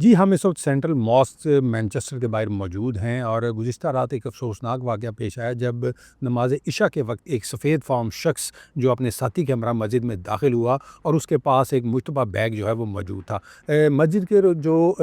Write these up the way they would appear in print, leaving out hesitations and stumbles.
جی، ہم اس وقت central mask Manchester کے باہر موجود ہیں اور گزشتہ رات ایک افسوسناک واقعہ پیش آیا جب نماز عشاء کے وقت ایک سفید فام شخص جو اپنے ساتھی کے ہمراہ مسجد میں داخل ہوا اور اس کے پاس ایک مشتبہ بیگ جو ہے وہ موجود تھا۔ مسجد کے جو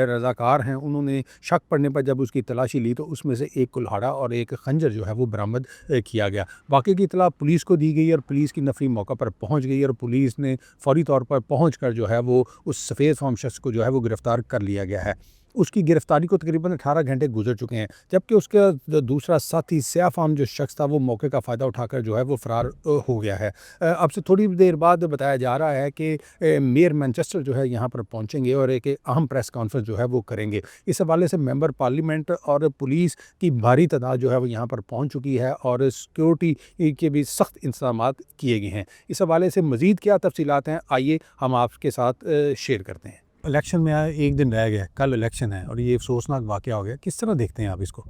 رضاکار ہیں انہوں نے شک پڑنے پر جب اس کی تلاشی لی تو اس میں سے ایک کلہاڑا اور ایک خنجر جو ہے وہ برآمد کیا گیا۔ واقعے کی اطلاع پولیس کو دی گئی اور پولیس کی نفری موقع پر پہنچ گئی اور پولیس نے فوری طور پر پہنچ کر جو ہے وہ اس سفید فام شخص کو جو ہے وہ گرفتار کر لیا گیا ہے۔ اس کی گرفتاری کو تقریباً 18 گھنٹے گزر چکے ہیں، جبکہ اس کا جو دوسرا ساتھی سیاہ فام جو شخص تھا وہ موقع کا فائدہ اٹھا کر جو ہے وہ فرار ہو گیا ہے۔ اب سے تھوڑی دیر بعد بتایا جا رہا ہے کہ میئر مانچسٹر جو ہے یہاں پر پہنچیں گے اور ایک اہم پریس کانفرنس جو ہے وہ کریں گے۔ اس حوالے سے ممبر پارلیمنٹ اور پولیس کی بھاری تعداد جو ہے وہ یہاں پر پہنچ چکی ہے اور سیکیورٹی کے بھی سخت انتظامات کیے گئے ہیں۔ اس حوالے سے مزید کیا تفصیلات ہیں، آئیے ہم آپ کے ساتھ شیئر کرتے ہیں۔ الیکشن میں ایک دن رہ گیا، کل الیکشن ہے اور یہ افسوسناک واقعہ ہو گیا، کس طرح دیکھتے ہیں آپ اس کو؟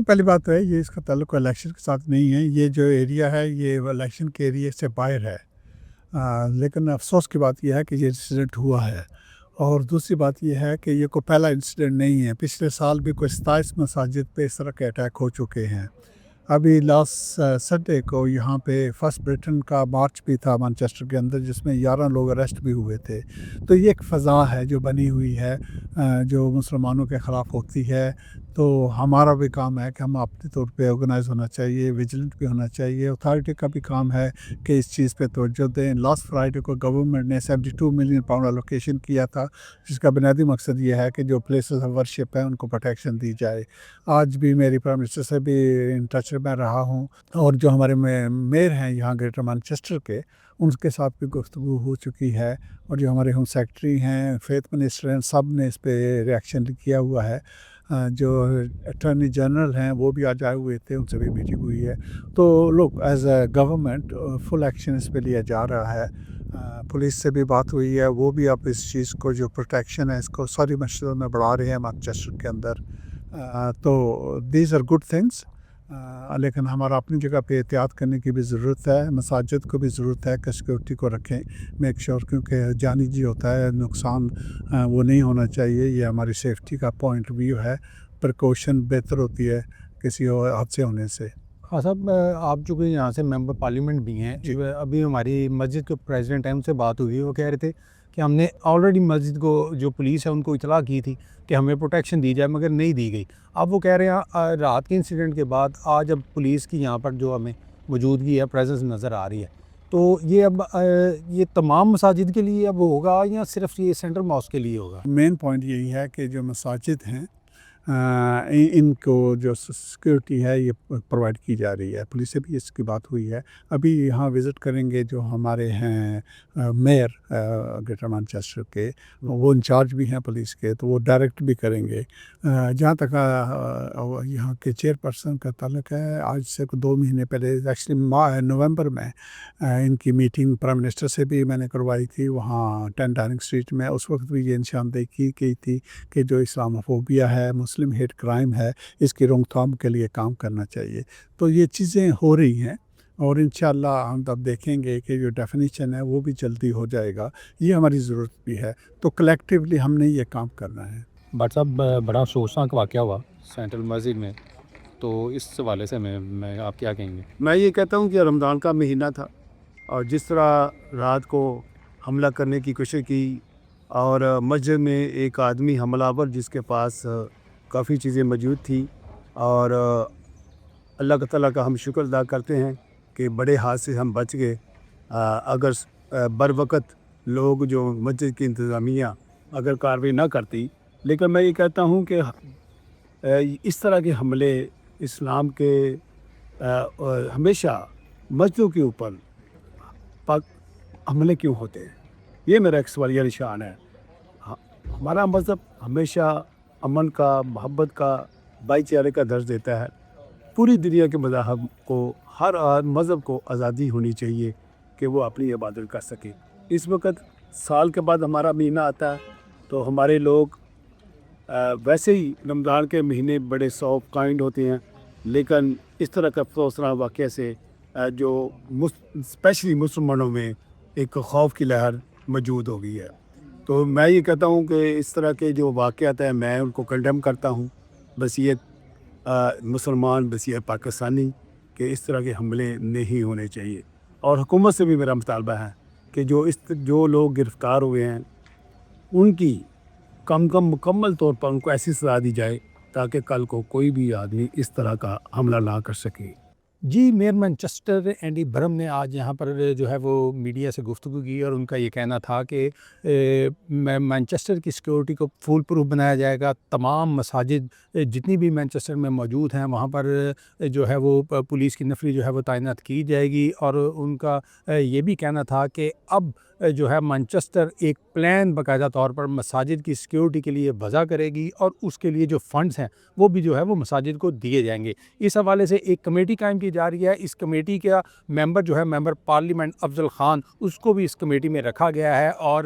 پہلی بات تو ہے یہ اس کا تعلق الیکشن کے ساتھ نہیں ہے، یہ جو ایریا ہے یہ الیکشن کے ایریے سے باہر ہے، لیکن افسوس کی بات یہ ہے کہ یہ انسیڈنٹ ہوا ہے۔ اور دوسری بات یہ ہے کہ یہ کوئی پہلا انسیڈنٹ نہیں ہے، پچھلے سال بھی کوئی 27 مساجد پہ اس طرح کے اٹیک ہو چکے ہیں۔ ابھی لاسٹ سنڈے کو یہاں پہ فرسٹ بریٹن کا مارچ بھی تھا مانچسٹر کے اندر، جس میں 11 لوگ اریسٹ بھی ہوئے تھے۔ تو یہ ایک فضا ہے جو بنی ہوئی ہے جو مسلمانوں کے خلاف ہوتی ہے۔ تو ہمارا بھی کام ہے کہ ہم اپنے طور پہ آرگنائز ہونا چاہیے، ویجیلنٹ بھی ہونا چاہیے۔ اتھارٹی کا بھی کام ہے کہ اس چیز پہ توجہ دیں۔ لاسٹ فرائیڈے کو گورنمنٹ نے 72 ملین پاؤنڈ الوکیشن کیا تھا، جس کا بنیادی مقصد یہ ہے کہ جو پلیسز آف ورشپ ہیں ان کو پروٹیکشن دی جائے۔ آج بھی میری پرائم منسٹر سے بھی ان ٹچ میں رہا ہوں، اور جو ہمارے میئر ہیں یہاں گریٹر مانچسٹر کے، ان کے ساتھ بھی گفتگو ہو چکی ہے، اور جو ہمارے ہوم سیکرٹری ہیں، فیتھ منسٹر ہیں، سب نے اس پہ ریئیکشن کیا ہوا ہے۔ جو اٹارنی جنرل ہیں وہ بھی آج آئے ہوئے تھے، ان سے بھی میٹنگ ہوئی ہے۔ تو لوگ as a government full action اس پہ لیا جا رہا ہے۔ پولیس سے بھی بات ہوئی ہے، وہ بھی اب اس چیز کو جو پروٹیکشن ہے اس کو ساری مسجدوں میں بڑھا رہے ہیں مانچسٹر کے اندر۔ تو دیز آر گڈ تھنگس، لیکن ہمارا اپنی جگہ پہ احتیاط کرنے کی بھی ضرورت ہے۔ مساجد کو بھی ضرورت ہے کہ سیکورٹی کو رکھیں، میک شور، کیونکہ جانی جی ہوتا ہے، نقصان وہ نہیں ہونا چاہیے۔ یہ ہماری سیفٹی کا پوائنٹ ویو ہے، پریکوشن بہتر ہوتی ہے کسی اور حادثے ہونے سے۔ ہاں صاحب، آپ جو کہ یہاں سے ممبر پارلیمنٹ بھی ہیں، ابھی ہماری مسجد کے پریزیڈنٹ ہیں ان سے بات ہوئی، وہ کہہ رہے تھے کہ ہم نے آلریڈی مسجد کو جو پولیس ہے ان کو اطلاع کی تھی کہ ہمیں پروٹیکشن دی جائے، مگر نہیں دی گئی۔ اب وہ کہہ رہے ہیں رات کے انسیڈنٹ کے بعد آج اب پولیس کی یہاں پر جو ہمیں موجودگی ہے، پریزنس نظر آ رہی ہے، تو یہ اب یہ تمام مساجد کے لیے اب ہوگا یا صرف یہ سینٹرل ماسک کے لیے ہوگا؟ مین پوائنٹ یہی ہے کہ جو مساجد ہیں ان کو جو سیکورٹی ہے یہ پرووائڈ کی جا رہی ہے۔ پولیس سے بھی اس کی بات ہوئی ہے۔ ابھی یہاں وزٹ کریں گے جو ہمارے ہیں میئر گریٹر مانچسٹر کے، وہ انچارج بھی ہیں پولیس کے، تو وہ ڈائریکٹ بھی کریں گے۔ جہاں تک یہاں کے چیئر پرسن کا تعلق ہے، آج سے 2 مہینے پہلے ایکچولی نومبر میں ان کی میٹنگ پرائم منسٹر سے بھی میں نے کروائی تھی وہاں 10 ڈاؤننگ اسٹریٹ میں۔ اس وقت بھی یہ نشاندہی کی گئی تھی کہ جو اسلاموفوبیا ہے، مسلم ہیٹ کرائم ہے، اس کی روک تھام کے لیے کام کرنا چاہیے۔ تو یہ چیزیں ہو رہی ہیں، اور انشاءاللہ ہم تب دیکھیں گے کہ جو ڈیفینیشن ہے وہ بھی جلدی ہو جائے گا۔ یہ ہماری ضرورت بھی ہے، تو کلیکٹیولی ہم نے یہ کام کرنا ہے۔ بٹ صاحب، بڑا افسوسناک واقعہ ہوا سینٹرل مسجد میں، تو اس حوالے سے میں آپ کیا کہیں گے؟ میں یہ کہتا ہوں کہ رمضان کا مہینہ تھا، اور جس طرح رات کو حملہ کرنے کی کوشش کی، اور مسجد میں ایک آدمی حملہ آور جس کے پاس کافی چیزیں موجود تھیں، اور اللہ تعالیٰ کا ہم شکر ادا کرتے ہیں کہ بڑے حادثے سے ہم بچ گئے۔ اگر بر وقت لوگ جو مسجد کی انتظامیہ اگر کارروائی نہ کرتی، لیکن میں یہ کہتا ہوں کہ اس طرح کے حملے اسلام کے ہمیشہ مسجدوں کے اوپر حملے کیوں ہوتے ہیں، یہ میرا ایک سوالیہ نشان ہے۔ ہمارا مذہب ہمیشہ امن کا، محبت کا، بھائی چارے کا درس دیتا ہے۔ پوری دنیا کے مذاہب کو، ہر مذہب کو آزادی ہونی چاہیے کہ وہ اپنی عبادت کر سکے۔ اس وقت سال کے بعد ہمارا مہینہ آتا ہے، تو ہمارے لوگ ویسے ہی رمضان کے مہینے بڑے سافٹ کائنڈ ہوتے ہیں، لیکن اس طرح کا افسوسناک واقعے سے جو اسپیشلی مسلمانوں میں ایک خوف کی لہر موجود ہو گئی ہے۔ تو میں یہ کہتا ہوں کہ اس طرح کے جو واقعات ہیں میں ان کو کنڈیم کرتا ہوں بصیت مسلمان بصیت پاکستانی کہ اس طرح کے حملے نہیں ہونے چاہیے. اور حکومت سے بھی میرا مطالبہ ہے کہ جو لوگ گرفتار ہوئے ہیں ان کی مکمل طور پر ان کو ایسی سزا دی جائے تاکہ کل کو کوئی بھی آدمی اس طرح کا حملہ نہ کر سکے. جی میئر مانچسٹر اینڈی برہم نے آج یہاں پر جو ہے وہ میڈیا سے گفتگو کی اور ان کا یہ کہنا تھا کہ مانچسٹر کی سیکورٹی کو فول پروف بنایا جائے گا. تمام مساجد جتنی بھی مانچسٹر میں موجود ہیں وہاں پر جو ہے وہ پولیس کی نفری جو ہے وہ تعینات کی جائے گی. اور ان کا یہ بھی کہنا تھا کہ اب جو ہے مانچسٹر ایک پلان باقاعدہ طور پر مساجد کی سیکیورٹی کے لیے وضع کرے گی اور اس کے لیے جو فنڈز ہیں وہ بھی جو ہے وہ مساجد کو دیے جائیں گے. اس حوالے سے ایک کمیٹی قائم کی جا رہی ہے. اس کمیٹی کا ممبر جو ہے ممبر پارلیمنٹ افضل خان اس کو بھی اس کمیٹی میں رکھا گیا ہے. اور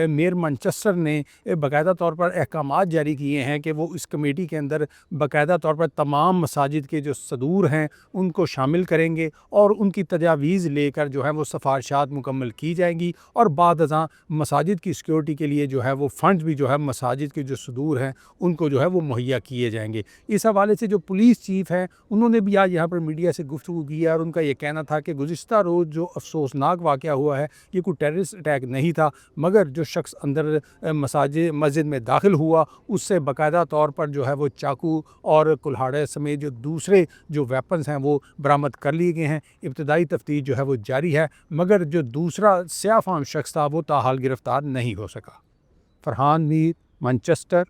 میئر مانچسٹر نے باقاعدہ طور پر احکامات جاری کیے ہیں کہ وہ اس کمیٹی کے اندر باقاعدہ طور پر تمام مساجد کے جو صدور ہیں ان کو شامل کریں گے اور ان کی تجاویز لے کر جو ہے وہ سفارشات مکمل کی جائیں گی اور بعد ازاں مساجد کی سیکیورٹی کے لیے جو ہے وہ فنڈز بھی جو ہے مساجد کے جو صدور ہیں ان کو جو ہے وہ مہیا کیے جائیں گے. اس حوالے سے جو پولیس چیف ہیں انہوں نے بھی آج یہاں پر میڈیا سے گفتگو کی ہے اور ان کا یہ کہنا تھا کہ گزشتہ روز جو افسوسناک واقعہ ہوا ہے یہ کوئی ٹیررسٹ اٹیک نہیں تھا مگر جو شخص اندر مسجد میں داخل ہوا اس سے باقاعدہ طور پر جو ہے وہ چاقو اور کلہاڑے سمیت جو دوسرے جو ویپنز ہیں وہ برآمد کر لیے گئے ہیں. ابتدائی تفتیش جو ہے وہ جاری ہے مگر جو دوسرا سیاہ فام شخص تھا وہ تاحال گرفتار نہیں ہو سکا. فرحان میر، مانچسٹر.